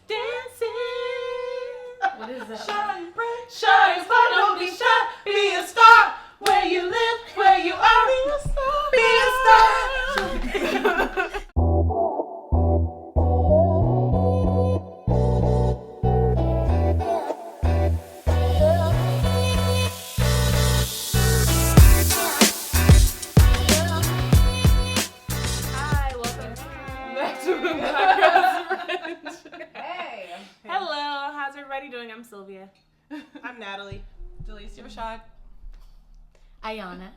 dancing. What is that? Shine bright, shine bright, don't be shy, be a star. Where you live, where you are, be a star, be a star. Hi, welcome back to Brunch. Hey. Hello, how's everybody doing? I'm Sylvia. I'm Nathalie. Delicia Rashad. Ayanna.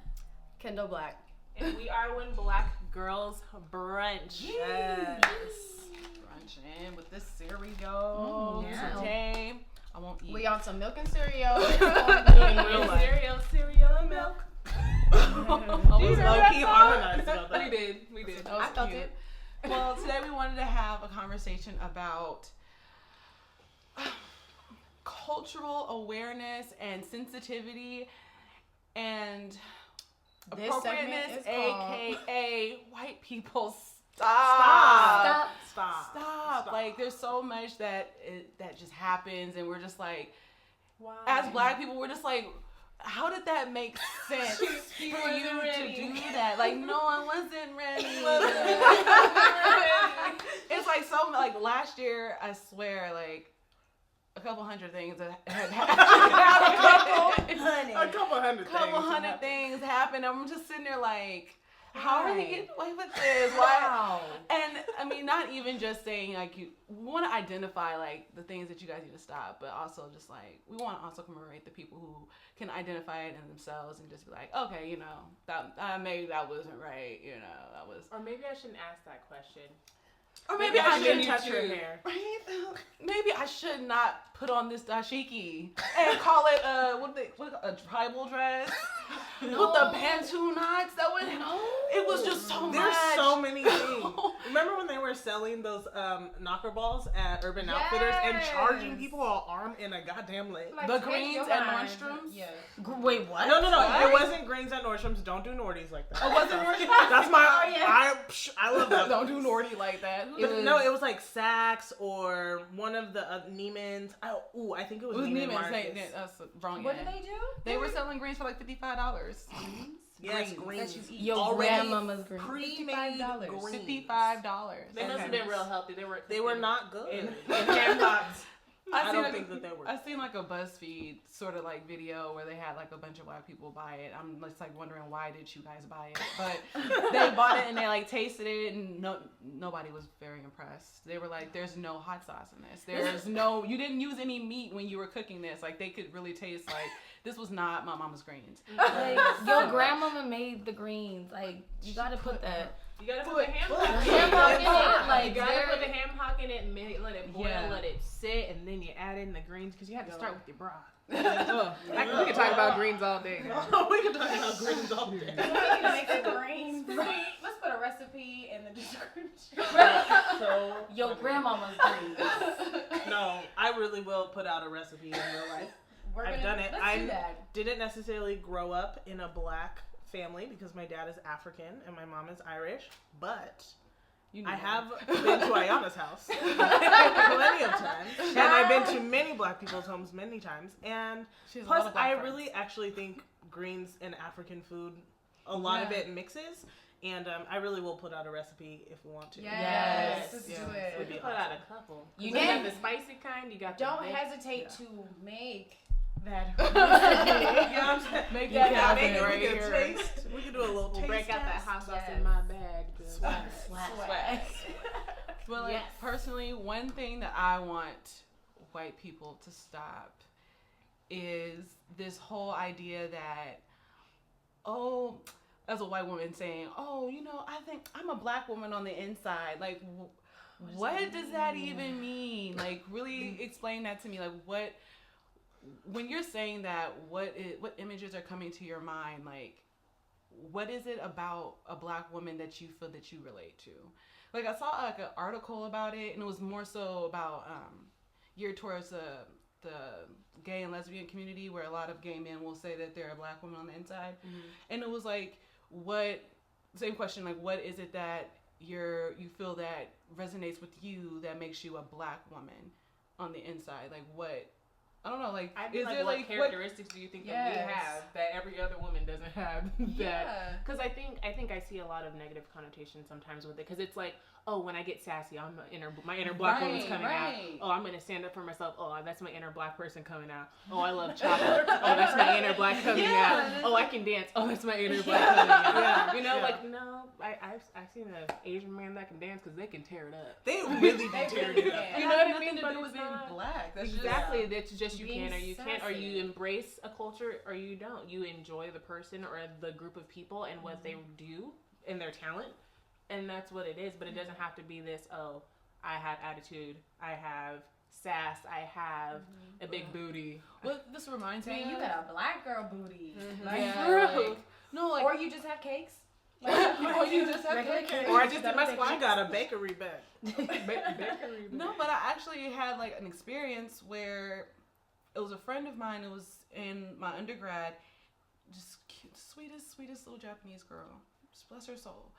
Kendall Black. And we are when Black Girls Brunch. Yes. Brunching with this cereal. Yeah. Today, I won't eat. We on some milk and cereal. in real life. Cereal, and milk. Almost low-key harmonized about that. We did. I felt it. Well, today we wanted to have a conversation about cultural awareness and sensitivity and This segment appropriateness, is called- aka white people stop. Stop. Like there's so much that just happens, and we're just like, Why? as Black people, we're just like, how did that make sense for you to do that? Like no one wasn't ready. It's like so like last year, I swear, like a couple hundred things that had happened. A couple hundred things happened. I'm just sitting there like, how are they Right. getting away with this? Why? Wow. And I mean, not even just saying like you want to identify like the things that you guys need to stop, but also just like we want to also commemorate the people who can identify it in themselves and just be like, okay, you know, that maybe that wasn't right, you know, that was. Or maybe I shouldn't ask that question. Or maybe I shouldn't shouldn't touch her hair. Right? Maybe I should not put on this dashiki and call it a tribal dress with the bantu knots. That would it was just so much. There's so many things. Remember when they were selling those knocker balls at Urban Outfitters and charging people an arm and a goddamn leg? Like, The take greens your at mind. Nordstrom's? Yeah. Wait, what? No. What? It wasn't greens at Nordstrom's. Don't do Nordies like that. Oh, was it Nordstrom's? That's my. Oh, yeah. I love that. Don't do Nordy like that. It was like Saks or one of the Neiman's. I think it was Neiman Marcus. That's wrong. What yeah. did they do? They were selling greens for like $55. Yes, Greens. greens. That you eat. Your Already grandmama's green. pre-made $55. greens. $55. They must have been real healthy. They were not good. In ham hocks. I don't think that they were. I seen like a BuzzFeed sort of like video where they had like a bunch of Black people buy it. I'm just like wondering, why did you guys buy it? But they bought it and they like tasted it and nobody was very impressed. They were like, there's no hot sauce in this. You didn't use any meat when you were cooking this. Like they could really taste like this was not my mama's greens. Like, your grandmama made the greens. Like, you gotta put that. You gotta put the ham hock Ham hock in it. You Like, gotta put the ham hock in it and let it boil, Yeah. let it sit, and then you add in the greens because you have to start with your broth. We can talk about greens all day. We can talk about greens all day. We need to make the greens. Let's put a recipe in the description. So Your grandmama's greens. no, I really will put out a recipe in real life. I've done it. Let's I do that. didn't necessarily grow up in a Black family because my dad is African and my mom is Irish, but You know I that. have been to Ayanna's house plenty of times, and I've been to many Black people's homes many times, and She has a lot plus of Black I friends. really actually think greens and African food, a lot of it mixes, and I really will put out a recipe if we want to. Yes. Let's Yeah. do We it. Would be can put out a couple. You You can- got the spicy kind. You got the Don't baked- hesitate to make that. You know what I'm saying? Make You that can happen make it, right we can here. taste. We can do a little We'll taste break out that test. hot sauce Yes. in my bag. Swag. But like Yes. personally, one thing that I want white people to stop is this whole idea that, oh, as a white woman saying, oh, you know, I think I'm a Black woman on the inside. Like, what does that even mean? Like, really explain that to me. Like, what, when you're saying that, what images are coming to your mind? Like, what is it about a Black woman that you feel that you relate to? Like, I saw like an article about it, and it was more so about geared towards the gay and lesbian community, where a lot of gay men will say that they're a Black woman on the inside. Mm-hmm. And it was like, same question, like, what is it that you feel that resonates with you that makes you a black woman on the inside? Like what? I don't know. Like, Is there what characteristics do you think that we have that every other woman doesn't have? Because I think I see a lot of negative connotation sometimes with it. Because it's like, oh, when I get sassy, my inner black woman's coming out. Oh, I'm gonna stand up for myself. Oh, that's my inner black person coming out. Oh, I love chocolate. Oh, that's my inner black coming out. Oh, I can dance. Oh, that's my inner black coming out. You know, like no, I've seen an Asian man that can dance because they can tear it up. They really do tear it up. You know what I mean? But it was being black. That's exactly. That's just you being can or you can't, or sassy. you embrace a culture or you don't. You enjoy the person or the group of people and what they do and their talent, and that's what it is. But it doesn't have to be this. Oh, I have attitude. I have sass. I have a big booty. Well, this reminds me. Man, you got a black girl booty. Like, Or or you just have cakes. or you just have cake. Or I just did my squat. She got a bakery bag. No, but I actually had like an experience where it was a friend of mine. It was in my undergrad. Just cute, sweetest little Japanese girl. Just bless her soul.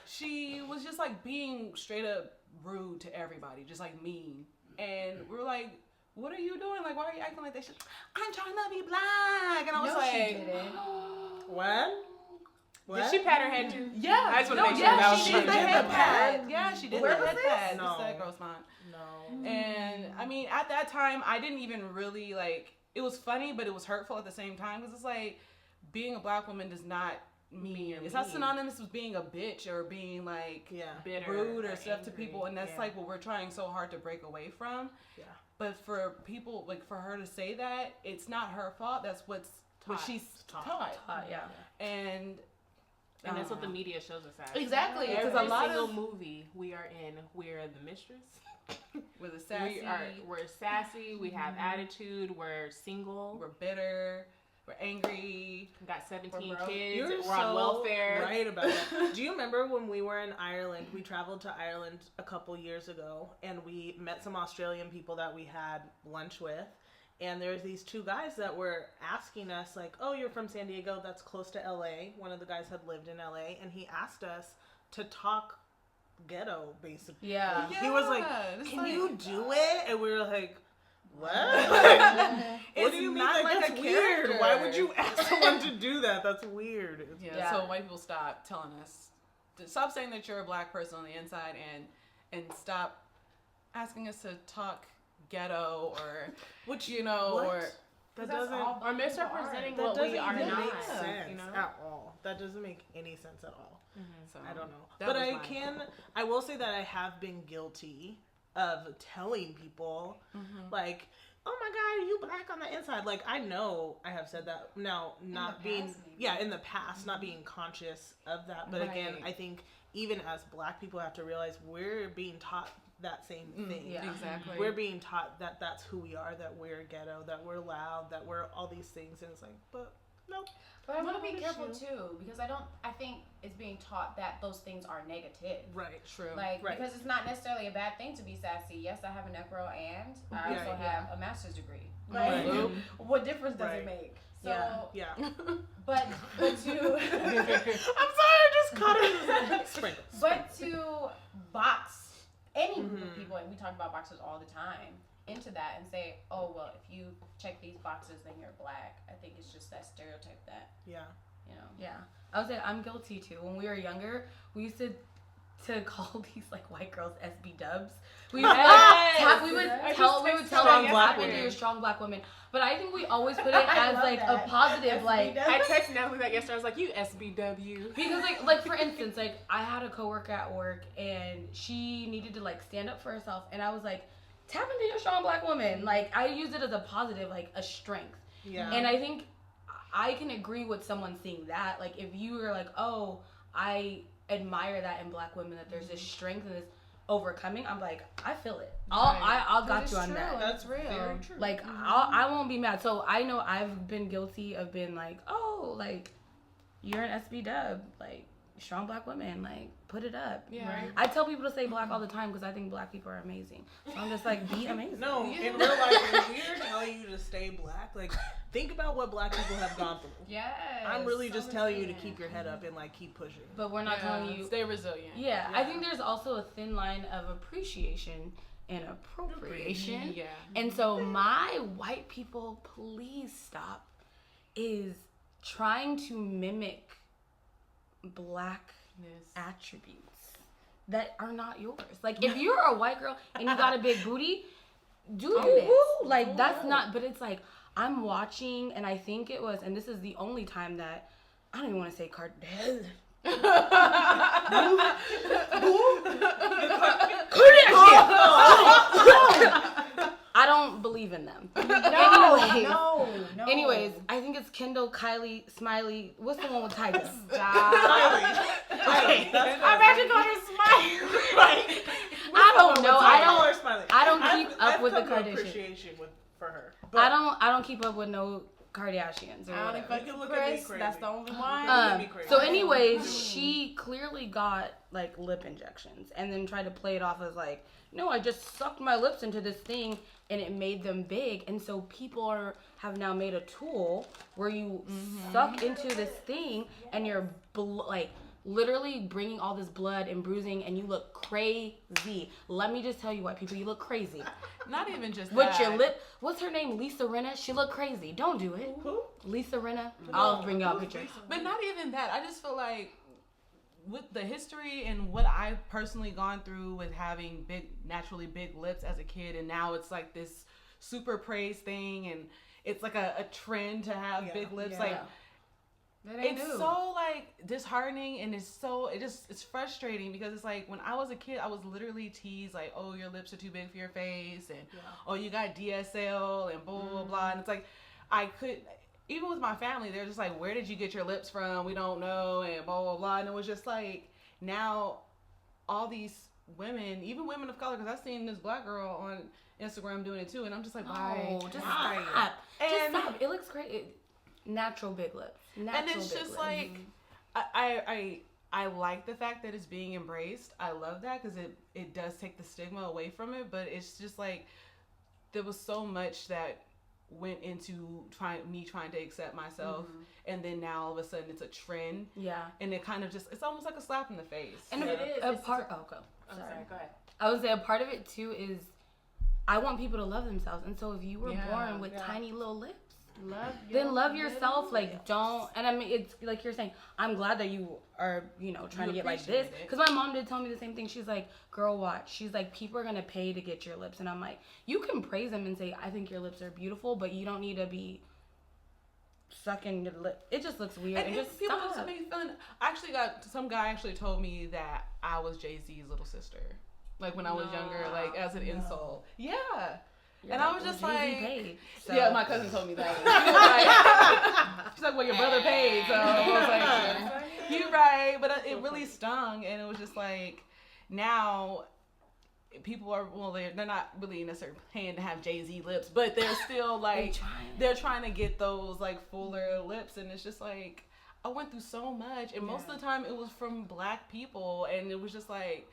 She was just like being straight up rude to everybody, just like mean. And we were like, "What are you doing? Like, why are you acting like that?" She's, "I'm trying to be black," and I was No, like, she didn't. What? Did she pat her head too? "Yeah, I just want to make sure that was she did the true. head pat. Yeah, she did Where the was head this? pat. No. That girl's mine." No. And I mean, at that time, I didn't even really like. It was funny, but it was hurtful at the same time because it's like being a black woman does not mean it's not synonymous with being a bitch or being like Bitter rude or stuff to angry. people, and that's like what we're trying so hard to break away from. Yeah. But for people, like for her to say that, it's not her fault. That's what she's taught. And that's what the media shows us as. Exactly, because Every a lot single of movie we are in, we are the mistress. we're the sassy, We're sassy. We have attitude. We're single. we're bitter, we're angry. We got 17 We're broke. kids. You're We're so on welfare. right about that. Do you remember when we were in Ireland? We traveled to Ireland a couple years ago, and we met some Australian people that we had lunch with. And there's these two guys that were asking us, like, "Oh, you're from San Diego. That's close to LA." One of the guys had lived in LA, and he asked us to talk ghetto, basically. Yeah. He was like, it's "Can like- you do it?" And we were like, "What? What do you mean? not Like, like that's a weird. character. Why would you ask someone to do that? That's weird." Yeah, so white people stop telling us, stop saying that you're a black person on the inside, and stop asking us to talk ghetto or Which, you know, what? or That that's doesn't. all Or misrepresenting That what doesn't we are even not. make sense You know? at all. That doesn't make any sense at all. so I don't know. that But was I will say that I have been guilty of telling people, like, "Oh my God, are you black on the inside?" Like, I know I have said that. Now, not being, past, maybe. in the past, not being conscious of that. But again, Right. I think even as black people have to realize we're being taught that same thing. yeah. exactly. We're being taught that that's who we are, that we're ghetto, that we're loud, that we're all these things. And it's like, but no. But I want to No, be it's careful you. too, because I think it's being taught that those things are negative. Right. True. Like, Right. because it's not necessarily a bad thing to be sassy. Yes, I have a neck roll and I Yeah, also yeah. have a master's degree. Right. Like, what difference does Right. it make? So, Yeah. but to I'm sorry, I just caught it. Sprinkles. but to box any group Mm-hmm. of people, and we talk about boxes all the time, into that and say, oh well, if you check these boxes, then you're black. I think it's just that stereotype that Yeah. you know. Yeah, I would say I'm guilty too. When we were younger, we used to call these like white girls SB dubs. We would we would I tell just them texted black yesterday. women, you're strong black women. But I think we always put it I as love like a that. positive, like I texted Nathalie that yesterday. I was like, "You SBW." because like for instance, like I had a coworker at work and she needed to like stand up for herself, and I was like, tap into your strong black woman. Like I used it as a positive, like a strength. Yeah. And I think I can agree with someone seeing that. Like, if you were like, oh, I admire that in black women, that there's this strength and this overcoming, I'm like, I feel it. I'll got you on that. That's real. Very true. Like, I won't be mad. So I know I've been guilty of being like, oh, like, you're an SB dub. Like, strong black women, like, put it up. Yeah. Right. I tell people to say black all the time because I think black people are amazing. So I'm just like, be amazing. No, in real life, when we're telling you to stay black, like, think about what black people have gone through. Yes. I'm really just telling you to keep your head up and, like, keep pushing. But we're not telling you. Stay resilient. Yeah, I think there's also a thin line of appreciation and appropriation. Yeah. And so my white people, please stop, is trying to mimic blackness attributes that are not yours. Like, if you're a white girl and you got a big booty, do you woo? Like, that's not, but it's like, I'm watching, and I think it was, and this is the only time that, I don't even want to say Kardashian. I don't believe in them. Anyways, I think it's Kendall, Kylie, Smiley. What's the one with tigers? Smiley. I'm actually calling her Smiley. I don't know. I don't keep up with the I've come to Kardashians. appreciation for her. I don't keep up with no Kardashians or I only whatever. fuck You with look at me Chris. crazy. That's the only one. So anyways, she clearly got like lip injections and then tried to play it off as like, no, I just sucked my lips into this thing and it made them big. And so people have now made a tool where you suck into this thing and you're like literally bringing all this blood and bruising and you look crazy. Let me just tell you, white people, you look crazy. Not even just With that. your lip, what's her name? Lisa Rinna. She looked crazy. Don't do it. Who? Lisa Rinna. I'll bring y'all a picture. But not even that. I just feel like with the history and what I've personally gone through with having naturally big lips as a kid, and now it's like this super praise thing, and it's like a trend to have big lips. Like, it's so like disheartening, and it's frustrating because it's like when I was a kid, I was literally teased like, oh, your lips are too big for your face, and oh, you got DSL and blah blah blah, and it's like I could. Even with my family, they're just like, where did you get your lips from? We don't know, and blah, blah, blah. And it was just like, now all these women, even women of color, because I've seen this black girl on Instagram doing it too, and I'm just like, why? Just why? stop. Just And- stop. It looks great. Natural big lips. And it's just like, I like the fact that it's being embraced. I love that because it does take the stigma away from it, but it's just like, there was so much that went into trying to accept myself, and then now all of a sudden it's a trend, and it kind of just, it's almost like a slap in the face. And it is. a part. I'm sorry. Go ahead. I would say a part of it too is I want people to love themselves, and so if you were born with tiny little lips, love yourself. Like, don't. And I mean, it's like you're saying, I'm glad that you are, trying to get like this, because my mom did tell me the same thing. She's like, girl, watch. She's like, people are gonna pay to get your lips, and I'm like, you can praise them and say, I think your lips are beautiful, but you don't need to be sucking your lip. It just looks weird. And just people stop. just make fun. I actually got some guy actually told me that I was Jay-Z's little sister, like when I was younger, like as an insult. Yeah. And I was just like, paid, so. yeah, my cousin told me that. She's like, well, your brother paid, so I was like, you're right. But it really stung, and it was just like, now people are, well, they're not really necessarily paying to have Jay-Z lips, but they're still like, they're trying to get those like fuller lips, and it's just like, I went through so much, and most of the time it was from black people, and it was just like,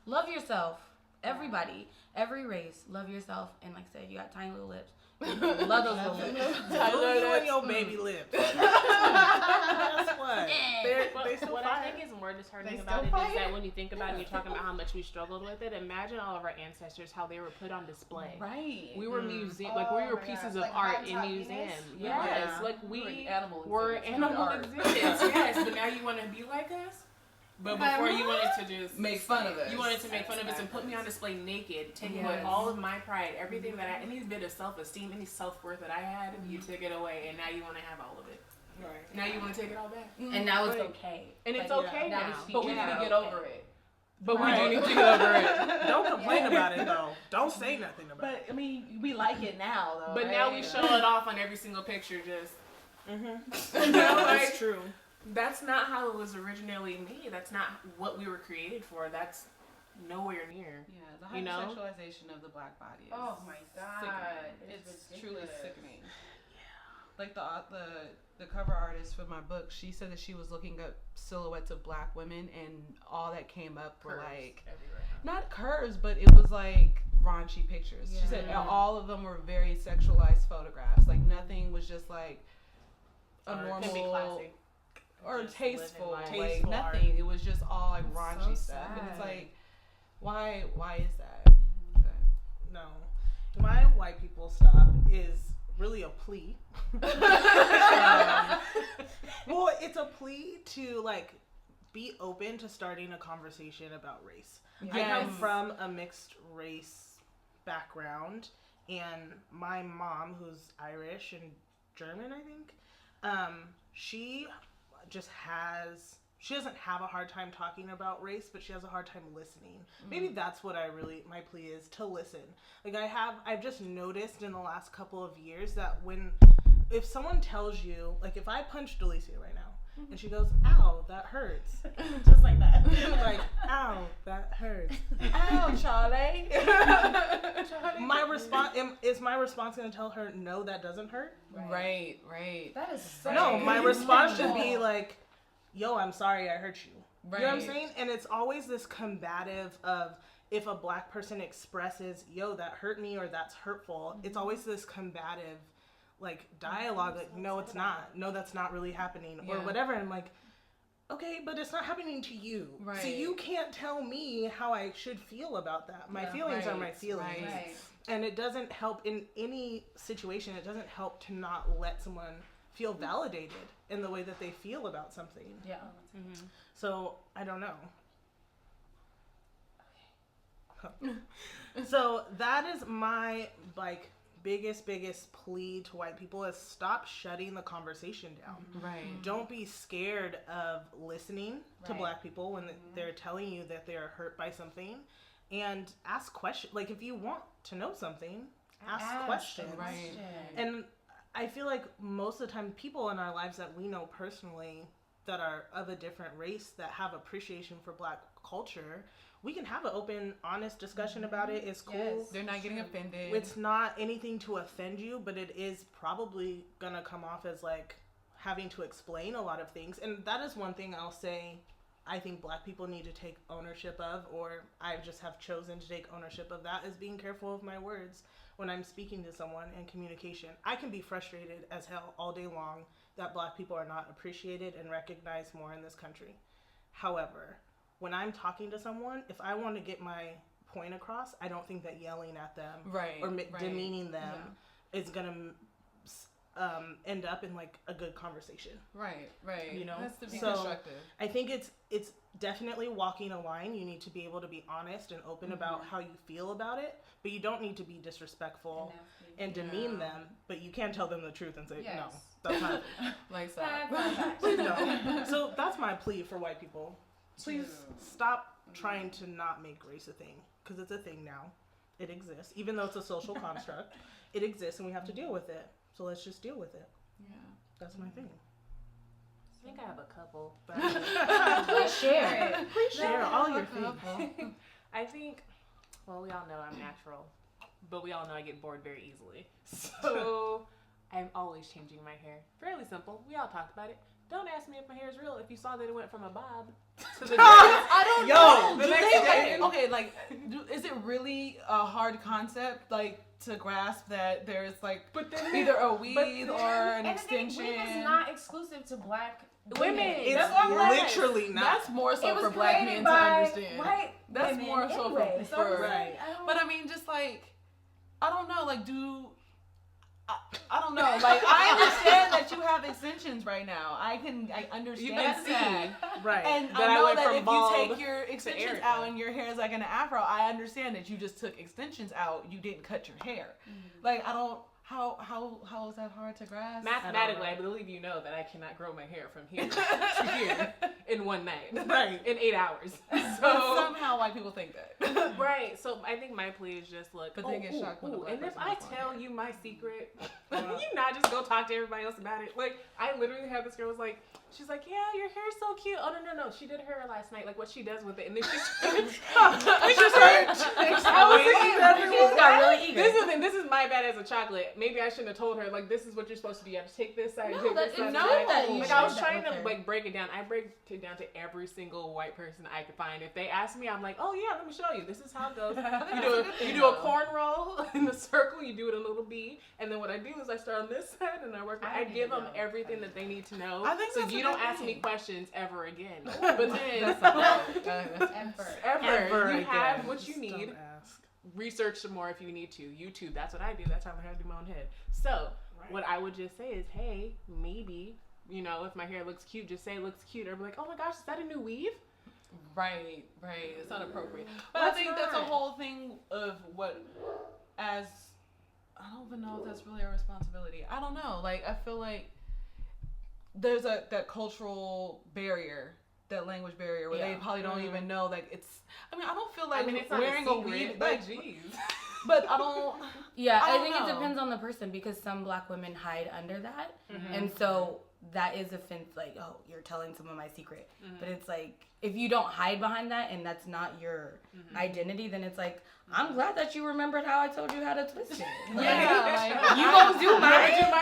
Love yourself. Everybody, every race, love yourself. And like I said, you got tiny little lips. Love those little lips. You and your baby lips. Guess what? They still What fire. I think is more disheartening about it is that when you think about it, and you're talking about how much we struggled with it. Imagine all of our ancestors, how they were put on display. right. We were museum, like we were pieces of art in museums. Yes, like we were animal exhibits. Yes, but now you want to be like us. But before you wanted to just make fun of us. You wanted to make fun of us and put me on display naked, take away all of my pride, everything that any bit of self-esteem, any self-worth that I had, you took it away, and now you want to have all of it. Right. Now you want to take it all back. And now it's okay. And it's okay now. But we need to get over it. But we do need to get over it. Don't complain about it though. Don't say nothing about it. But I mean, we like it now, though. But right? now we show it off on every single picture, just. That's true. That's not how it was originally made. That's not what we were created for. That's nowhere near. Yeah, the hypersexualization of the black body is Oh my god. sickening. It's truly sickening. like the cover artist for my book, she said that she was looking up silhouettes of black women, and all that came up were Curves like everywhere. not curves, but it was like raunchy pictures. She said all of them were very sexualized photographs. Like nothing was just like a normal can be classy. or Just tasteful. living Like life. nothing. It was just all like That's raunchy so stuff, and it's sad. like, why is that? No, my white people stuff is really a plea. Well, it's a plea to like be open to starting a conversation about race. Yes. I come from a mixed race background, and my mom, who's Irish and German, I think, she doesn't have a hard time talking about race, but she has a hard time listening. Maybe that's what my plea is, to listen. Like I've just noticed in the last couple of years that if someone tells you, like if I punch Delicia right now, and she goes, ow, that hurts. Just like that. Like, ow, that hurts. Ow, Charlie. My response is my response going to tell her, no, that doesn't hurt? Right. That is so No, my response should be like, yo, I'm sorry I hurt you. Right. You know what I'm saying? And it's always this combative of, if a black person expresses, yo, that hurt me, or that's hurtful, it's always this combative like dialogue, like, no, it's not. No, that's not really happening, or whatever. And I'm like, okay, but it's not happening to you. Right. So you can't tell me how I should feel about that. My feelings are my feelings. Right. And it doesn't help in any situation. It doesn't help to not let someone feel validated in the way that they feel about something. Yeah. Mm-hmm. So I don't know. So that is my like biggest plea to white people, is stop shutting the conversation down. Right. Don't be scared of listening to black people when they're telling you that they're hurt by something, and ask questions. Like if you want to know something, ask questions. Right. And I feel like most of the time people in our lives that we know personally that are of a different race, that have appreciation for black culture, we can have an open, honest discussion about it. It's cool. Yes. They're not getting offended. It's not anything to offend you, but it is probably gonna come off as like having to explain a lot of things. And that is one thing I'll say I think black people need to take ownership of, or I just have chosen to take ownership of that, is being careful of my words when I'm speaking to someone in communication. I can be frustrated as hell all day long that black people are not appreciated and recognized more in this country. However, when I'm talking to someone, if I want to get my point across, I don't think that yelling at them or demeaning them is going to end up in like a good conversation. Right. You know? It has to be So, constructive. I think it's definitely walking a line. You need to be able to be honest and open about how you feel about it, but you don't need to be disrespectful and demean them, but you can tell them the truth and say, no, that's not Like stop. no. So that's my plea for white people. Please stop trying to not make race a thing, because it's a thing now. It exists. Even though it's a social construct, it exists and we have to deal with it. So let's just deal with it. Yeah. That's my thing. I think I have a couple. Please share it. Please share all your things. I think, well, we all know I'm natural, but we all know I get bored very easily. So I'm always changing my hair. Fairly simple. We all talked about it. Don't ask me if my hair is real if you saw that it went from a bob to the I don't know. the Do next they, day. okay, like, is it really a hard concept, like, to grasp that there's, like, either a weave or an extension? Weave is not exclusive to black women. It's That's what I'm saying. literally not. That's more so It was for black created men to by understand. white That's women more so anyway. for I'm right. saying, But I mean, just like, I don't know, like, I don't know. Like, I understand that you have extensions right now. I understand You can see. that. Right. And That I I know went that from if you bald take your extensions Erica. out and your hair is like an afro, I understand that you just took extensions out. You didn't cut your hair. Like, I don't. How is that hard to grasp? Mathematically, I believe you know that I cannot grow my hair from here to here in one night. Right. In 8 hours. But So somehow white people think that. right. So I think my plea is just look. But they get shocked when a black and if person I has long tell hair. you my secret, you not just go talk to everybody else about it. Like I literally have this girl was like, she's like, yeah, your hair's so cute. Oh no, she did her hair last night. Like what she does with it, and then she's just like, I was got really eager. This is the thing. This is my bad as a chocolate. Maybe I shouldn't have told her, like, this is what you're supposed to do. You have to take this side, take this side. Like, I was trying to, like, break it down. I break it down to every single white person I could find. If they ask me, I'm like, oh, yeah, let me show you. This is how it goes. You do a corn roll in the circle. You do it a little B. And then what I do is I start on this side and I work. I give them everything that they need to know. I think so you don't ask me questions ever again. But then ever you have what you need. Research some more if you need to. YouTube, that's what I do. That's how I do my own head. So what I would just say is, hey, maybe, you know, if my hair looks cute, just say it looks cute. Or be like, oh my gosh, is that a new weave? Right. It's not appropriate. But I think that's a whole thing of what, as, I don't even know if that's really a responsibility. I don't know. Like, I feel like there's that cultural barrier, that language barrier where they probably don't even know, like, it's, I mean, I don't feel like it's wearing a weave, but geez. But I don't. Yeah, I don't think know. it depends on the person because some black women hide under that, and so that is offense. Like, oh, you're telling someone my secret, but it's like if you don't hide behind that and that's not your identity, then it's like I'm glad that you remembered how I told you how to twist it. Like, you gonna do mine?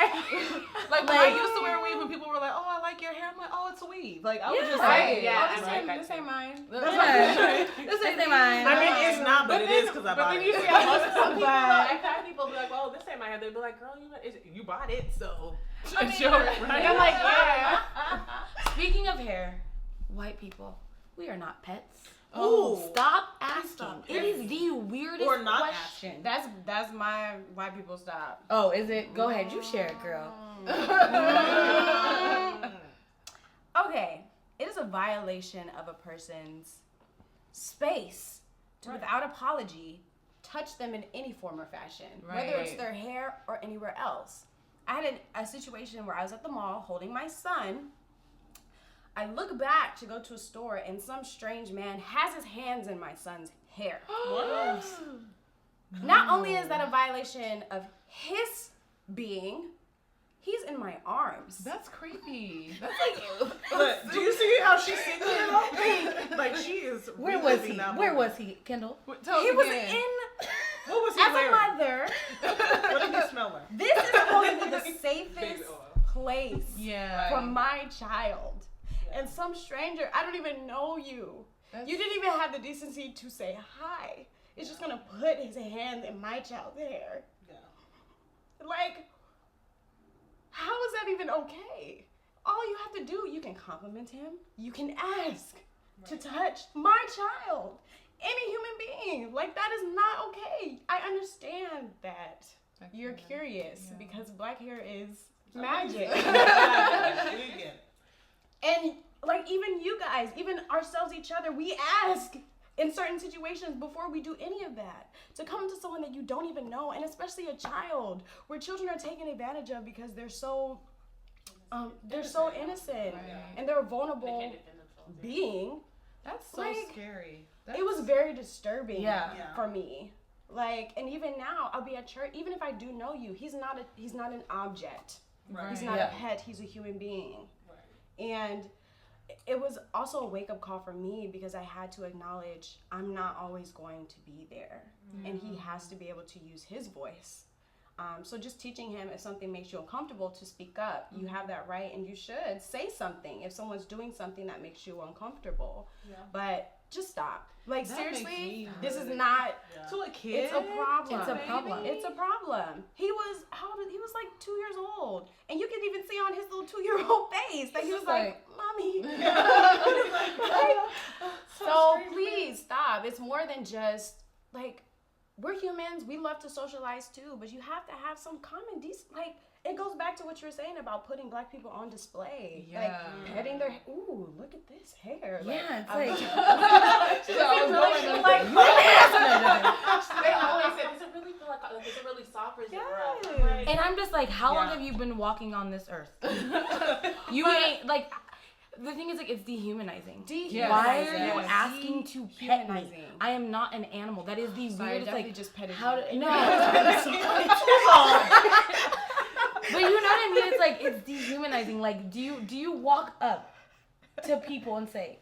Like when I used to wear a weave and people were like, "Oh, I like your hair." I'm like, "Oh, it's a weave." Like I was just saying, this ain't mine. This ain't mine. I mean, it's not, but it is because I bought it. But then you see how most some people, I've had people be like, "Oh, this ain't my hair." They'd be like, "Girl, you bought it, so." I mean, right? I'm like, yeah. Speaking of hair, white people, we are not pets. Oh, Stop asking. It is the weirdest or not question. That's my white people stop. Oh, is it? Go ahead, you share it, girl. Okay, it is a violation of a person's space to, without apology, touch them in any form or fashion, whether it's their hair or anywhere else. I had a situation where I was at the mall holding my son. I look back to go to a store and some strange man has his hands in my son's hair. What? Not only is that a violation of his being, he's in my arms. That's creepy. That's But do you see how she's sitting there? Like she is. Where was he? Where was he, Kendall? He was in. What was he As wearing? a mother, What did he smell like? this is supposed to be the safest place for my child. And some stranger, I don't even know you. You didn't even have the decency to say hi. It's just gonna put his hand in my child's hair. Yeah. Like, how is that even okay? All you have to do, you can compliment him. You can ask to touch my child. Any human being. Like, that is not okay. I understand that you're curious because black hair is magic. And like even you guys, even ourselves, each other, we ask in certain situations before we do any of that to come to someone that you don't even know, and especially a child, where children are taken advantage of because they're so innocent and they're a vulnerable being. That's so scary. It was very disturbing for me. Like, and even now, I'll be at church. Even if I do know you, he's not an object. Right. He's not a pet. He's a human being. Right. And it was also a wake-up call for me because I had to acknowledge I'm not always going to be there. And he has to be able to use his voice. So just teaching him, if something makes you uncomfortable, to speak up. You have that right, and you should say something if someone's doing something that makes you uncomfortable. Yeah. But just stop. Like, that seriously, this is not to a kid. It's a problem. It's a problem. It's a problem. He was like 2 years old, and you could even see on his little 2-year-old face that he was like, "Mommy." So please stop. It's more than just like, we're humans. We love to socialize too, but you have to have some common like. It goes back to what you were saying about putting black people on display. Yeah. Like, petting their, ooh, look at this hair. Like, yeah, it's they always say, does it really feel like is it really soft or is it rough? Right? And I'm just like, how long have you been walking on this earth? You ain't, like, the thing is, like, it's dehumanizing. Why are you asking to pet me? I am not an animal. That is the weirdest, like, just petted how you. No. But you know what I mean? It's like, it's dehumanizing. Like, do you walk up to people and say,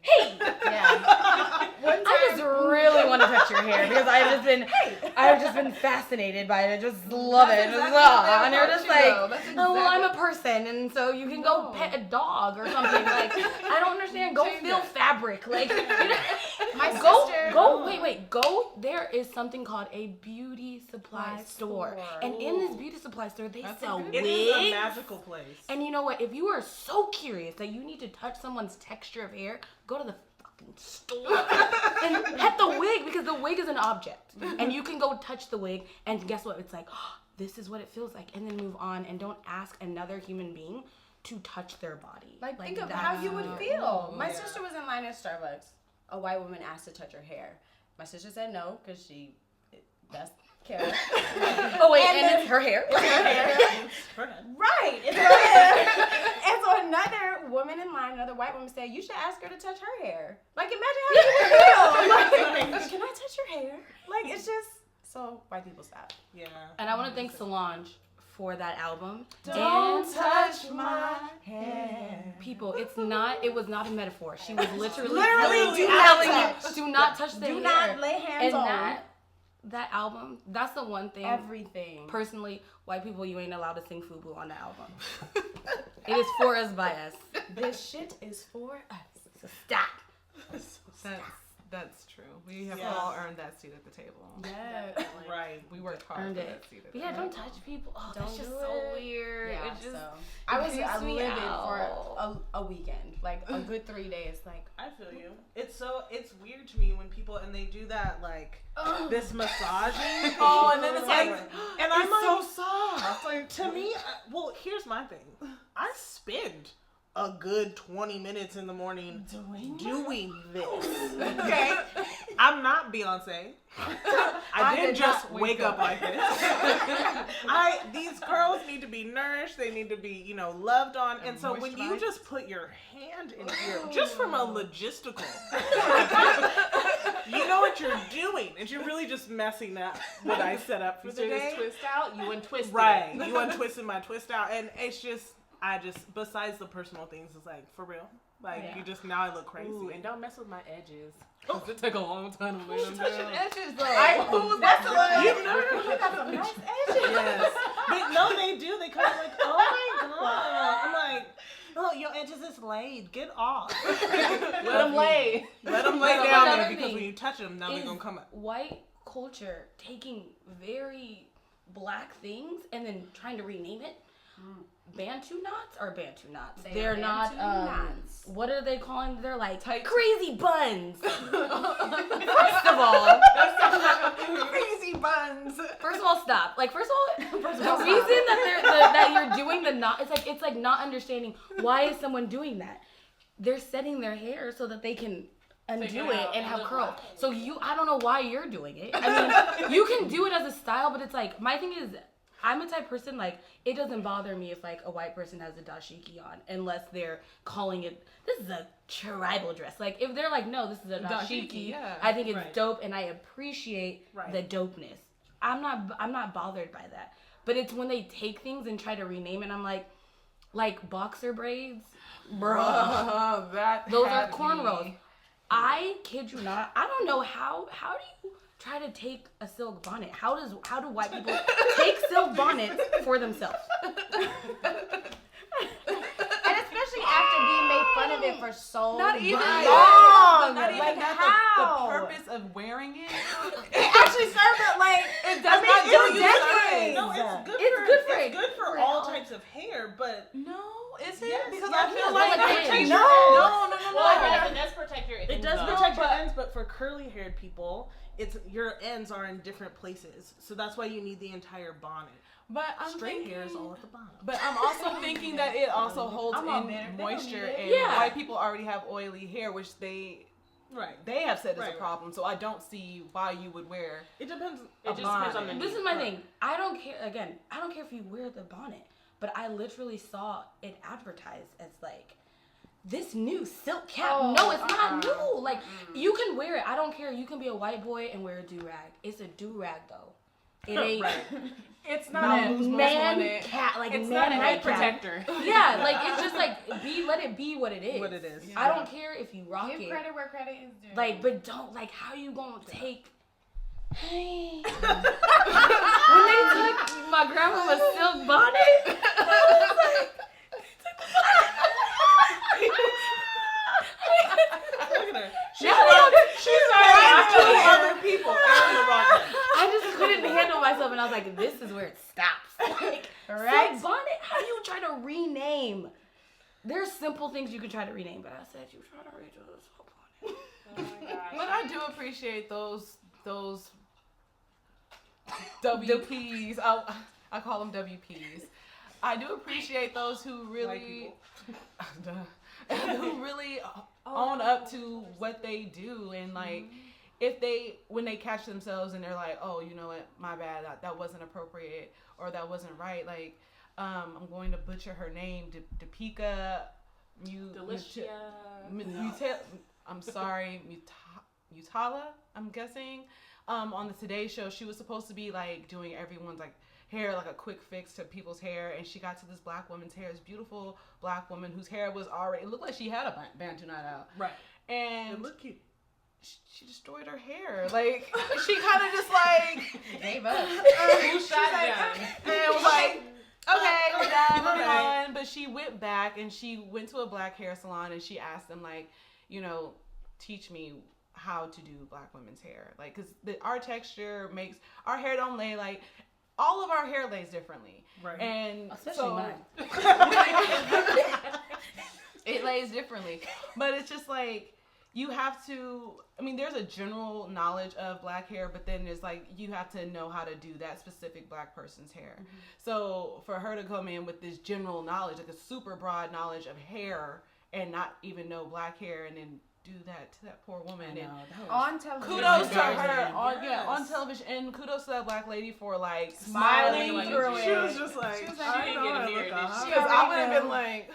"Hey"? Yeah. I just really want to touch your hair because I've just been, "Hey." I've just been fascinated by it. I just love it. Exactly And they're just like, exactly oh, well, I'm a person, and so you can go pet a dog or something. Like, I don't understand. Go feel fabric. Like, My sister. Go. There is something called a beauty supply store. And in this beauty supply store, they sell wigs. It is a magical place. And you know what? If you are so curious that you need to touch someone's texture of hair, go to the fucking store and pet the wig, because the wig is an object. And you can go touch the wig, and guess what? It's like, oh, this is what it feels like. And then move on, and don't ask another human being to touch their body. Like think of how you would feel. My sister was in line at Starbucks. A white woman asked to touch her hair. My sister said no, because that's Kara. Oh wait, and it's her hair. It's her hair. Right, it's her hair. And so another woman in line, another white woman said, you should ask her to touch her hair. Like, imagine how you would feel. Like, can I touch your hair? Like, it's just, so white people stop. Yeah. And I want to thank Solange for that album. Don't touch my hair. People, it was not a metaphor. She was literally telling you, do not touch the hair. Do not lay hands on. And that album, that's the one thing. Everything. Personally, white people, you ain't allowed to sing FUBU on the album. It is for us, by us. This shit is for us. So stop. That's true. We have all earned that seat at the table. Yeah. Right. We worked hard Earned for it. that seat at the Yeah, table. don't touch people. Oh, Don't that's just do so it. weird. Yeah, It just, so I was creeps me livid out. for a weekend, like a good 3 days. Like, I feel you. It's weird to me when people, and they do that, like, this massaging. And then it's like, and I'm like, so soft. like, to me, well, here's my thing. I spend a good 20 minutes in the morning doing this. Okay? I'm not Beyonce. I didn't just wake up like this. These girls need to be nourished. They need to be, loved on. And so when you just put your hand in here, just from a logistical, you know what you're doing. And you're really just messing up what I set up for the day. Twist out, you untwisted it. Right. You untwisted my twist out. And it's just, besides the personal things, it's like, for real. Like, now I look crazy. Ooh, and don't mess with my edges. Cause it took a long time to lay them down. edges, though. that's the one. You got some nice edges. Yes. But no, they do. They come like, oh my God. I'm like, oh, your edges is laid. Get off. Let them lay. Let them lay down there, because when you touch them, now they're going to come up. White culture taking very black things and then trying to rename it. Bantu knots are Bantu knots. They're not knots. What are they calling? They're like crazy buns. First of all, Crazy buns. First of all, stop. Like, first of all, the reason that you're doing the knot, it's like not understanding why is someone doing that. They're setting their hair so that they can undo it and have curls. So I don't know why you're doing it. I mean, you can do it as a style, but it's like, my thing is, I'm a type person, like, it doesn't bother me if, like, a white person has a dashiki on, unless they're calling it, this is a tribal dress. Like, if they're like, no, this is a dashiki, I think it's dope, and I appreciate the dopeness. I'm not bothered by that. But it's when they take things and try to rename it, I'm like boxer braids, bruh. Those are cornrows. I kid you not. I don't know how do you try to take a silk bonnet? How do white people take silk bonnets for themselves? And especially after being made fun of it for so Not even long. Not even like, that. how? The purpose of wearing it. It actually served it like It does not do you decades. No, it's good for all types of hair, but no, is it? Yes, Because yes, I feel yes. like Well, it protects no. No. Well, it does protect your ends. it does though. protect your ends. But for curly-haired people, your ends are in different places, so that's why you need the entire bonnet. But I'm Straight thinking, hair is all at the bottom. But I'm also thinking that it also holds in moisture, and white people already have oily hair, which they have said is a problem. So I don't see why you would wear. It depends. It just depends on the. This is my thing. I don't care. Again, I don't care if you wear the bonnet, but I literally saw it advertised as like this new silk cap. No, it's not new. Like you can wear it. I don't care. You can be a white boy and wear a do-rag. It's a do-rag though. It ain't. It's not a man cat. Like it's man not a head cat. protector. Yeah, like it's just like let it be what it is. What it is. Yeah. I don't care if you rock Give it. credit where credit is due. Like, but don't like how you gonna take. Hey, When they took my grandma's silk bonnet, I was like, Look at her. she's Other people. I just couldn't handle myself, and I was like, this is where it stops. Like, Right? silk bonnet? How do you try to rename? There's simple things you can try to rename, but I said you try to rename the silk bonnet. Oh my gosh. But I do appreciate those WPs. I call them WPs. I do appreciate those who really who really own up to what they do, and like when they catch themselves and they're like, oh, you know what, my bad, that wasn't appropriate or that wasn't right. Like I'm going to butcher her name, Delicia. I'm sorry, Mutala, I'm guessing. On the Today Show, she was supposed to be like doing everyone's like hair, like a quick fix to people's hair, and she got to this black woman's hair, this beautiful black woman whose hair was already, it looked like she had a Bantu knot out. Right. And it looked cute. She destroyed her hair. Like, she kind of just like Gave up. Who shot down? and was like, okay, we're done, moving on. But she went back and she went to a black hair salon and she asked them, like, you know, teach me how to do black women's hair. Like, because our texture makes, our hair don't lay like, all of our hair lays differently. Right. And especially mine. It lays differently. But it's just like, you have to, I mean, there's a general knowledge of black hair, but then there's like, you have to know how to do that specific black person's hair. Mm-hmm. So for her to come in with this general knowledge, like a super broad knowledge of hair and not even know black hair and then do that to that poor woman. And on television. kudos to her. On television. And kudos to that black lady for like smiling through it. She was just like, she didn't get a mirror, did she? Because I would have been like,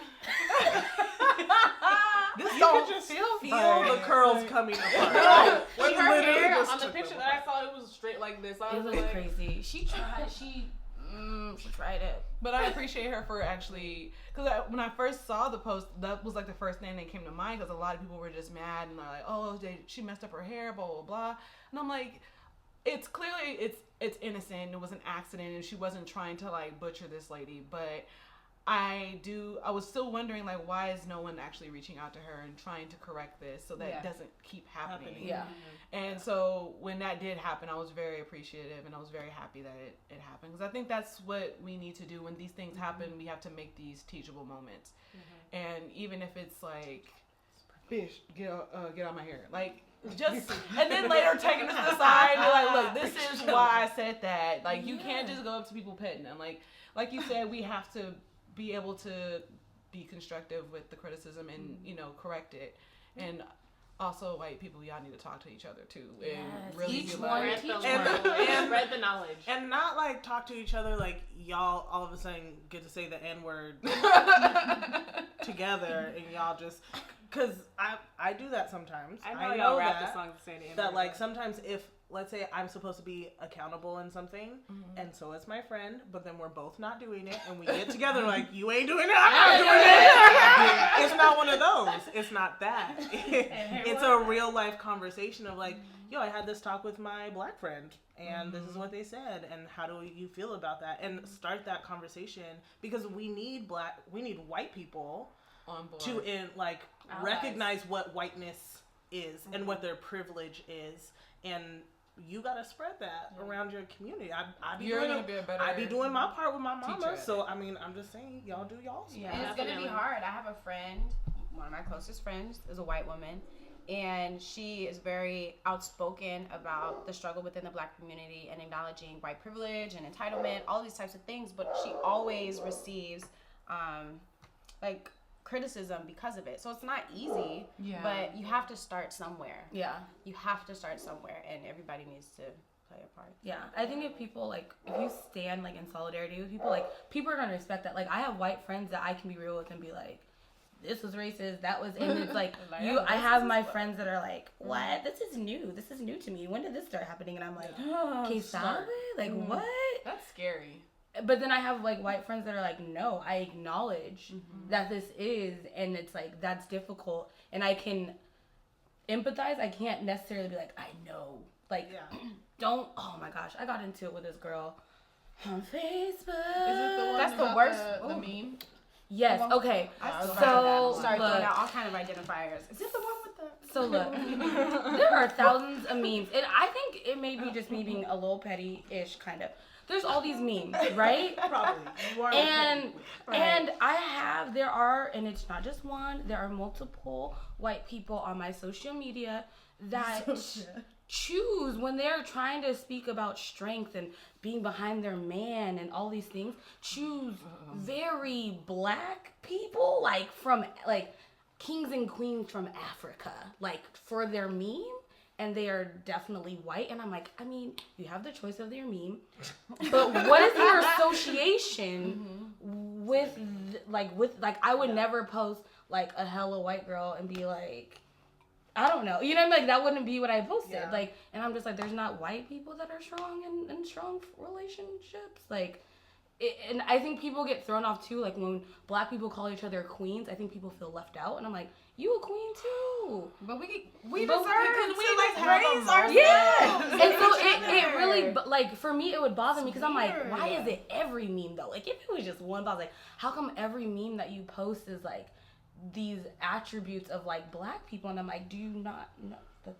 this don't feel the curls coming apart. With her hair on the picture that I saw, it was straight like this. It was like, crazy. She tried. She tried it. But I appreciate her for actually, because when I first saw the post, that was like the first thing that came to mind, because a lot of people were just mad and they're like, oh, she messed up her hair, blah blah blah. And I'm like, it's clearly it's innocent. It was an accident, and she wasn't trying to like butcher this lady. But I was still wondering, like, why is no one actually reaching out to her and trying to correct this so that it doesn't keep happening? Yeah. And so when that did happen, I was very appreciative and I was very happy that it happened, because I think that's what we need to do when these things happen. We have to make these teachable moments. And even if it's like, bitch, get out my hair, like, just, and then later taking it to the side and be like, look, this is why I said that. Like, you can't just go up to people petting them. Like you said, we have to be able to be constructive with the criticism and, you know, correct it. And also, white people, y'all need to talk to each other too, and really teach be one, like, and spread the knowledge, and not like talk to each other like y'all all of a sudden get to say the N-word together, and y'all just, because I do that sometimes. I know y'all rap the songs saying the N-word. That like sometimes if, let's say I'm supposed to be accountable in something, and so is my friend, but then we're both not doing it, and we get together like, you ain't doing it, I'm not doing it. It's not one of those. It's not that. It's a real life conversation of like, yo, I had this talk with my black friend, and this is what they said, and how do you feel about that? And start that conversation, because we need white people on board to recognize what whiteness is and what their privilege is, and you gotta spread that around your community. I be doing my part with my mama. So I mean, I'm just saying, y'all do y'all's. Yeah, and it's gonna be hard. I have a friend, one of my closest friends is a white woman, and she is very outspoken about the struggle within the black community and acknowledging white privilege and entitlement, all these types of things. But she always receives criticism because of it. So it's not easy, but you have to start somewhere. Yeah. You have to start somewhere, and everybody needs to play a part. Yeah. I think if people, if you stand, in solidarity with people, people are going to respect that. I have white friends that I can be real with and be like, this was racist, that was, and it's I have my friends that are like, what? This is new to me. When did this start happening? And I'm like, ¿Qué sabe? What? That's scary. But then I have white friends that are like, no, I acknowledge that this is, and it's that's difficult, and I can empathize. I can't necessarily be like, I know, don't. Oh my gosh, I got into it with this girl on Facebook. Is it the one That's the worst. The meme? Yes. Okay. So start throwing out all kind of identifiers. Is this the one with the? So look, there are thousands of memes, and I think it may be just me being a little petty-ish kind of. There's all these memes, right? Probably. You are and and it's not just one. There are multiple white people on my social media that choose when they're trying to speak about strength and being behind their man and all these things. Choose very black people, like from like kings and queens from Africa, like for their meme. And they are definitely white. And I'm like, I mean, you have the choice of their meme. But what is your association with I would never post like a hella white girl and be like, I don't know. You know, like that wouldn't be what I posted. Yeah. Like, and I'm just like, there's not white people that are strong in strong relationships. Like, and I think people get thrown off too. Like when black people call each other queens, I think people feel left out. And I'm like, you a queen too. But we deserve because we like praise ourselves. Yeah. And so it really, like, for me, it would bother me because I'm like, why is it every meme though? Like, if it was just one, I was like, how come every meme that you post is like these attributes of like black people? And I'm like, do you not know that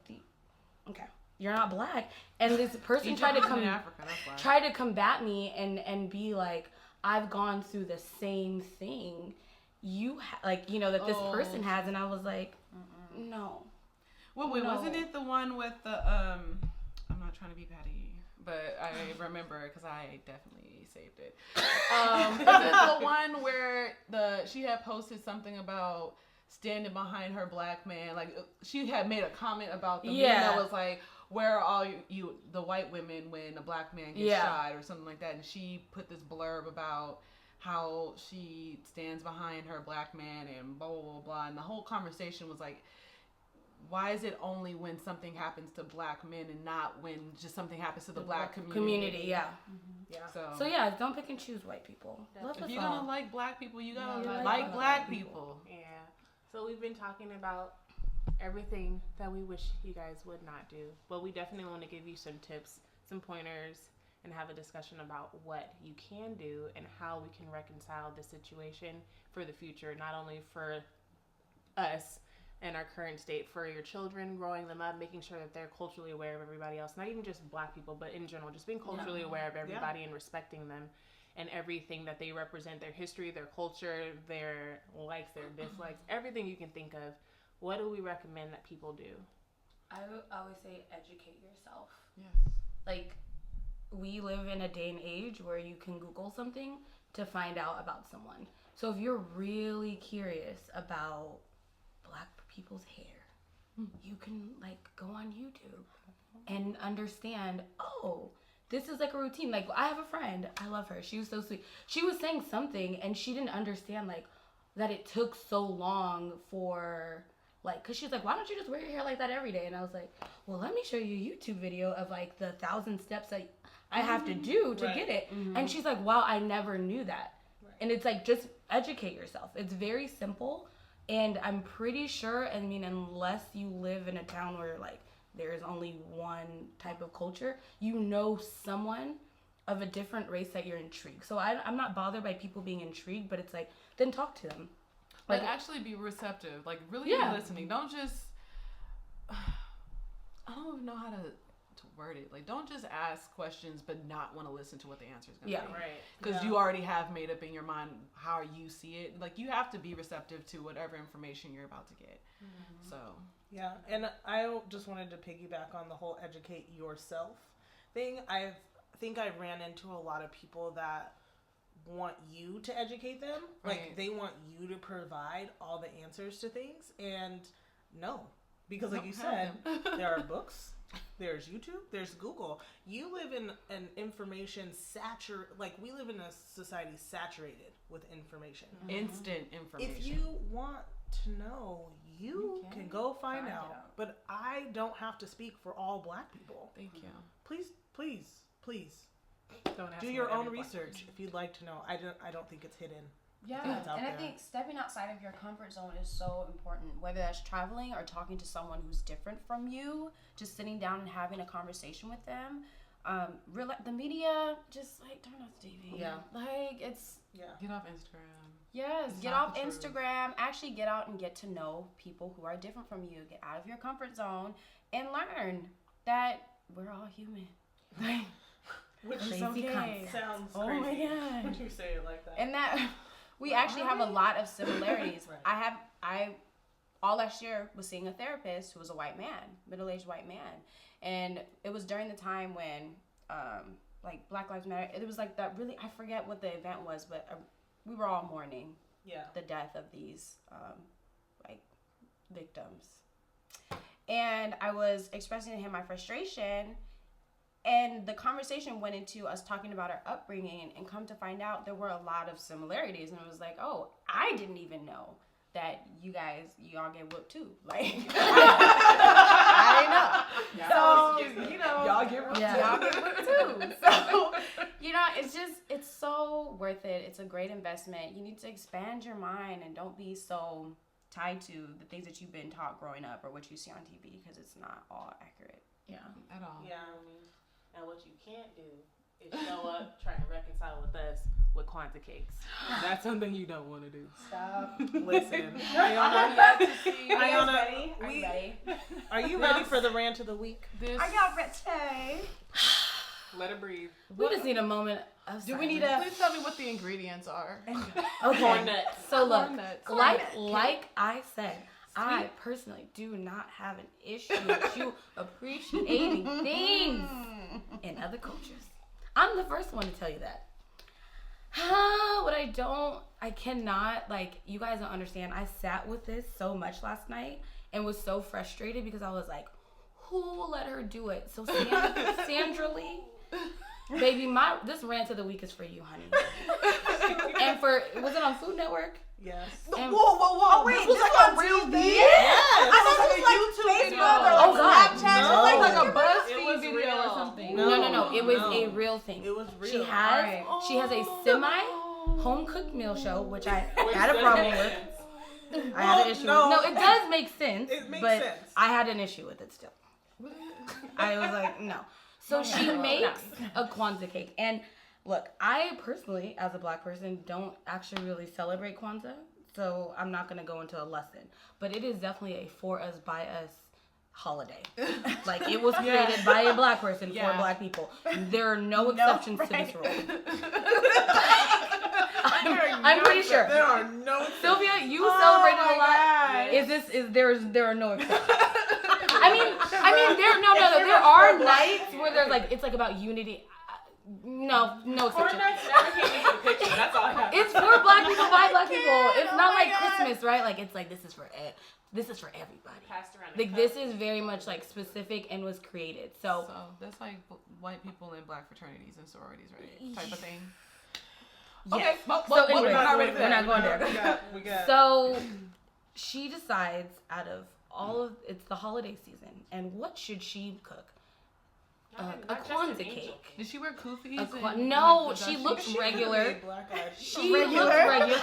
okay, you're not black? And this person tried to combat me and be like, I've gone through the same thing that this person has, and I was like, no. Well, wait, wasn't it the one with the I'm not trying to be petty, but I remember because I definitely saved it. Is it the one where she had posted something about standing behind her black man? Like she had made a comment about the man that was like, where are all you the white women when a black man gets shot or something like that, and she put this blurb about how she stands behind her black man and blah, blah, blah, blah. And the whole conversation was like, why is it only when something happens to black men and not when just something happens to the black community? Yeah. Yeah. So yeah, don't pick and choose white people. If you're going to like black people, you got to like black people. Yeah. So we've been talking about everything that we wish you guys would not do. But we definitely want to give you some tips, some pointers, and have a discussion about what you can do and how we can reconcile the situation for the future, not only for us and our current state, for your children, growing them up, making sure that they're culturally aware of everybody else, not even just black people, but in general, just being culturally aware of everybody and respecting them and everything that they represent, their history, their culture, their likes, their dislikes, everything you can think of. What do we recommend that people do? I would always say educate yourself. Yes. Like, we live in a day and age where you can Google something to find out about someone. So if you're really curious about black people's hair, you can like go on YouTube and understand, this is like a routine. Like I have a friend, I love her. She was so sweet. She was saying something and she didn't understand like that it took so long for like, cause she's like, why don't you just wear your hair like that every day? And I was like, well, let me show you a YouTube video of like the 1,000 steps that I have to do to get it. And she's like, wow, I never knew that. And it's like, just educate yourself. It's very simple. And I'm pretty sure, I mean, unless you live in a town where like there's only one type of culture, you know someone of a different race that you're intrigued. So I'm not bothered by people being intrigued, but it's like, then talk to them. Like actually be receptive. Like really be listening. Don't just, I don't even know how to word it. Like don't just ask questions but not want to listen to what the answer is going to be. Right. Because you already have made up in your mind how you see it. Like you have to be receptive to whatever information you're about to get. So yeah, and I just wanted to piggyback on the whole educate yourself thing. I think I ran into a lot of people that want you to educate them. Like they want you to provide all the answers to things, and no, because like you said, there are books, there's YouTube, there's Google. You live in an information we live in a society saturated with information. Instant information. If you want to know, you can go find out. But I don't have to speak for all black people. Thank you. Please Don't ask do me your what own every research if you'd like to know. I don't think it's hidden. Yeah, and I think stepping outside of your comfort zone is so important, whether that's traveling or talking to someone who's different from you, just sitting down and having a conversation with them. The media, just like turn off the TV. Yeah. Like it's get off Instagram. Yes, get off Instagram. Actually get out and get to know people who are different from you. Get out of your comfort zone and learn that we're all human. Which is okay. Sounds crazy. Oh my god. When you say it like that. And that we actually have a lot of similarities. Right. I all last year was seeing a therapist who was a white man, middle-aged white man. And it was during the time when like Black Lives Matter, it was like that really, I forget what the event was, but we were all mourning the death of these like victims. And I was expressing to him my frustration, and the conversation went into us talking about our upbringing, and come to find out there were a lot of similarities. And it was like, oh, I didn't even know that y'all get whooped too. Like, I didn't know. So, y'all get whooped y'all get whooped too. So, it's so worth it. It's a great investment. You need to expand your mind and don't be so tied to the things that you've been taught growing up or what you see on TV, because it's not all accurate. Yeah, at all. Yeah, and what you can't do is show up trying to reconcile with us with Kwanzaa cakes. That's something you don't want to do. Stop. Listen. Ayanna, are you ready? Are you ready for the rant of the week? Are y'all ready? Let it breathe. We just need a moment of Do we need Please tell me what the ingredients are. Okay. Corn nuts. So look, Corn like I said, I personally do not have an issue with you appreciating things in other cultures. I'm the first one to tell you that. What I cannot, like, you guys don't understand. I sat with this so much last night and was so frustrated because I was like, who let her do it? So Sandra Lee, baby, this rant of the week is for you, honey. And was it on Food Network? Yes. Whoa! Wait, this was like a real thing? Yes. I thought it was like YouTube video or like Snapchat. No. It was like a BuzzFeed video real. or something. No. It was a real thing. It was real. She has a home cooked meal show, which I had a problem with. I had an issue with. No, it does make sense. It makes but sense. I had an issue with it still. I was like, no. So she makes a Kwanzaa cake. And look, I personally, as a Black person, don't actually really celebrate Kwanzaa. So I'm not going to go into a lesson. But it is definitely a for us, by us holiday. Like, it was created by a Black person for Black people. There are no exceptions to this rule. I'm pretty sure. There are no. Sylvia, you celebrated a lot. There are no exceptions. I mean, there are nights where there's like, it's like about unity. No exception. Never came into the picture. That's all I have. It's for Black people by Black people. It's not like Christmas, right? Like, it's like this is for everybody. Passed around. Like, this is very much like specific and was created. So that's like white people in Black fraternities and sororities, right? Type of thing. yes. Okay. So anyway, we're not ready for that. we're not going there. We got. So she decides, out of it's the holiday season, and what should she cook? A Kwanzaa cake. Did she wear kufis? No, she looks regular. Black-eyed. She looks regular.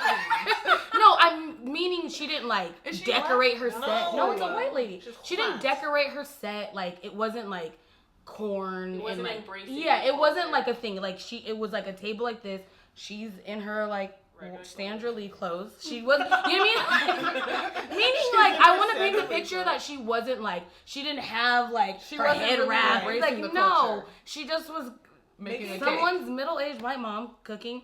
No, I'm meaning she didn't like decorate her set. No, it's a white lady. She didn't decorate her set. Like, it wasn't like corn. It wasn't and like, embracing it wasn't like a thing. Like, it was like a table like this. She's in her like Sandra Lee clothes. She was, you know what I mean? Meaning, like, I want to paint the picture that she wasn't like, she didn't have like her head wrap. Like, no, she just was making someone's middle-aged white mom cooking,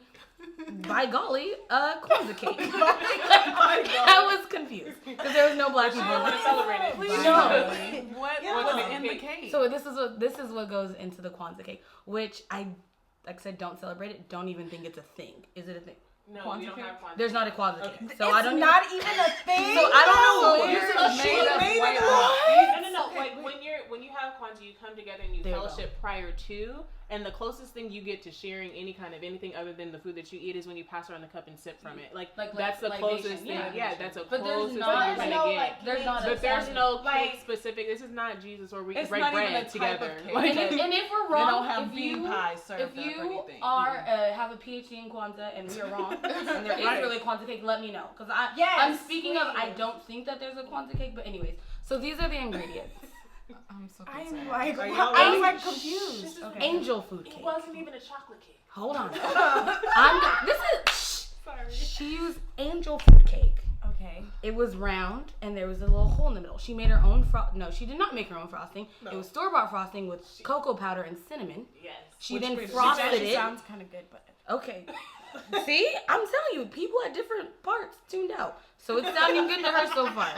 by golly, a Kwanzaa cake. I was confused because there was no Black people. I want to celebrate it. Please No. What's in the cake? So this is what goes into the Kwanzaa cake, which I don't celebrate it. Don't even think it's a thing. Is it a thing? No, we don't have Kwanzaa. There's not a Kwanzaa cake. So it's I don't not even a thing. So I don't know This is made of white No. Like, when you have Kwanzaa, you come together and you There you fellowship prior to, And the closest thing you get to sharing any kind of anything other than the food that you eat is when you pass around the cup and sip from it. Like that's the closest thing. Yeah, that's a closest thing you're gonna get. There's no cake specific. This is not Jesus or we break bread together. And if we're wrong, they don't have bean pie served if you up or anything. have a PhD in Kwanzaa and we are wrong, and there is really a Kwanzaa cake, let me know. Because I'm speaking of, I don't think that there's a Kwanzaa cake, but anyways. So these are the ingredients. I'm so concerned. I'm like confused. Okay. Angel food cake. It wasn't even a chocolate cake. Hold on. Sorry. She used angel food cake. Okay. It was round and there was a little hole in the middle. She made her own No, she did not make her own frosting. No. It was store-bought frosting with cocoa powder and cinnamon. Yes. She then frosted it. Sounds kind of good, but okay. See, I'm telling you, people at different parts tuned out, so it's sounding good to her so far.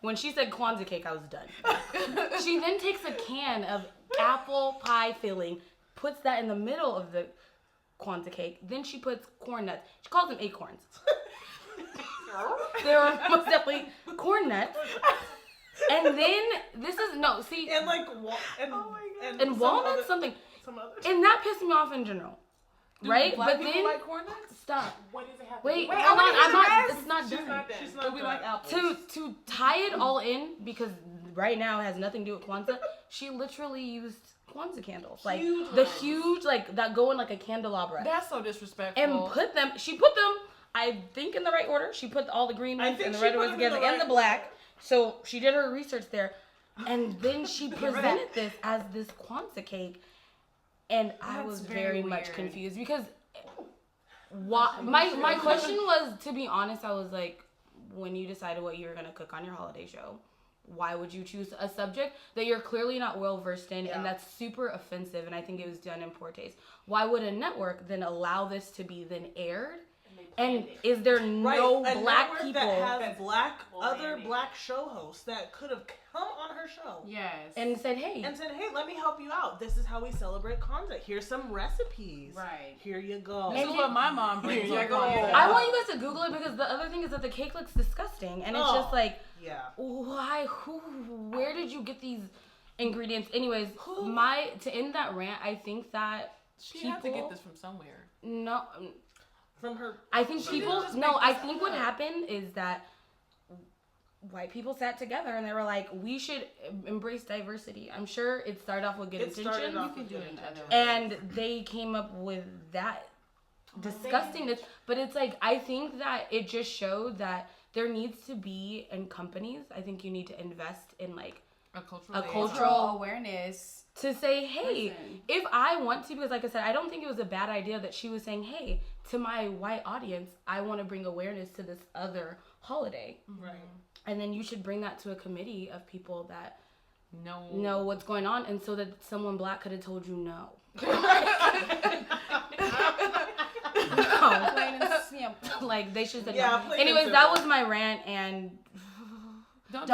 When she said Kwanzaa cake, I was done. She then takes a can of apple pie filling, puts that in the middle of the Kwanzaa cake. Then she puts corn nuts. She calls them acorns. They were most definitely corn nuts. And then and walnuts, something. And that pissed me off in general. Right? But then like corn nuts? Stop. What does it have? Wait, hold on. It's not She's done. not done. She's not we like apples. To tie it all in, because right now it has nothing to do with Kwanzaa, she literally used Kwanzaa candles. Like huge, like that go in like a candelabra. That's so disrespectful. And she put them, I think in the right order. She put all the green ones and the red ones together and the black. So she did her research there. And then she presented this as this Kwanzaa cake. And I was very much confused because my question was, to be honest, I was like, when you decided what you were going to cook on your holiday show, why would you choose a subject that you're clearly not well versed in and that's super offensive, and I think it was done in poor taste? Why would a network then allow this to be then aired? And is there no black people that have other black show hosts that could have come on her show? Yes. And said, hey, let me help you out. This is how we celebrate Kwanzaa. Here's some recipes. Right. Here you go. This is what my mom brings. I want you guys to Google it, because the other thing is that the cake looks disgusting, and it's just like, why? Where did you get these ingredients? Anyways, to end that rant, I think that she had to get this from somewhere. No. From her. I think what happened is that white people sat together and they were like, we should embrace diversity. I'm sure it started off with good intentions. And they came up with that disgustingness. But it's like, I think that it just showed that there needs to be, in companies, I think you need to invest in like a cultural awareness. To say, hey, if I want to, because like I said, I don't think it was a bad idea that she was saying, hey, to my white audience, I want to bring awareness to this other holiday. Right. And then you should bring that to a committee of people that know what's going on, and so that someone black could have told you no. Like, they should have said no. Anyways, that was my rant, and don't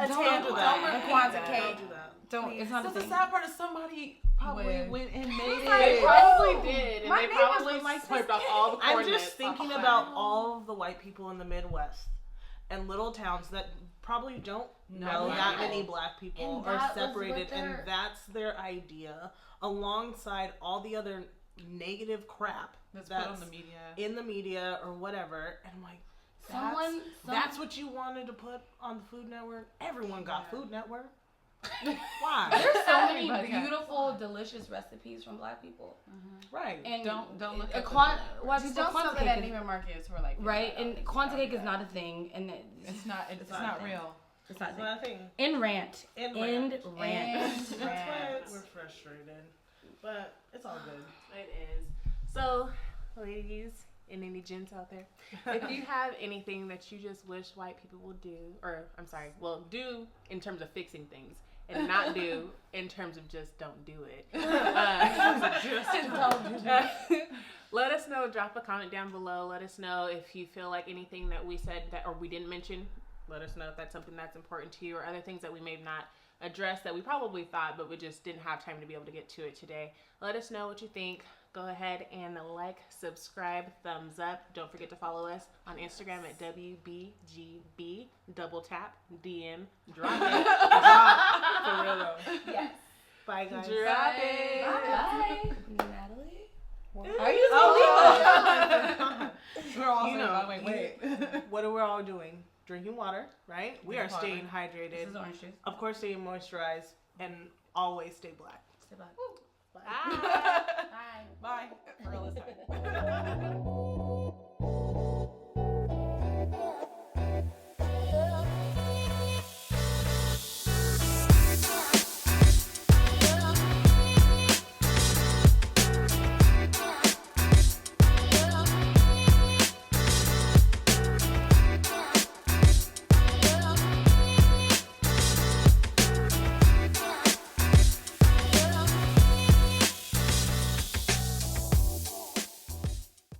attend the Kwanzaa cake. It's not the sad part is somebody probably went and made it. They probably did, and they probably swiped off all the corn I'm just thinking about all of the white people in the Midwest and little towns that probably don't know that many black people are separated, and that's their idea, alongside all the other negative crap that's put on the media, in the media or whatever. And I'm like, that's what you wanted to put on the Food Network? Everyone got Food Network. Why? There's so many beautiful, delicious recipes from black people. Right. And don't look at why people Kwanzaa cake at Neiman Marcus for like right. And Kwanzaa cake is not a thing, and it's not real. It's not a thing. End rant. That's why we're frustrated, but it's all good. It is. So, ladies and any gents out there, if you have anything that you just wish white people would do, do in terms of fixing things, and not do in terms of just don't do it. Let us know. Drop a comment down below. Let us know if you feel like anything that we said or we didn't mention. Let us know if that's something that's important to you, or other things that we may have not addressed that we probably thought, but we just didn't have time to be able to get to it today. Let us know what you think. Go ahead and like, subscribe, thumbs up. Don't forget to follow us on Instagram at WBGB. Double tap, DM, drop it. Drop. For real though. Yes. Bye, guys. Bye. Natalie? Are you We're all wait. What are we all doing? Drinking water, right? We are staying hydrated. This is orange juice. Of course, staying moisturized, and always stay black. Stay black. Bye. Bye. Bye. For real this time.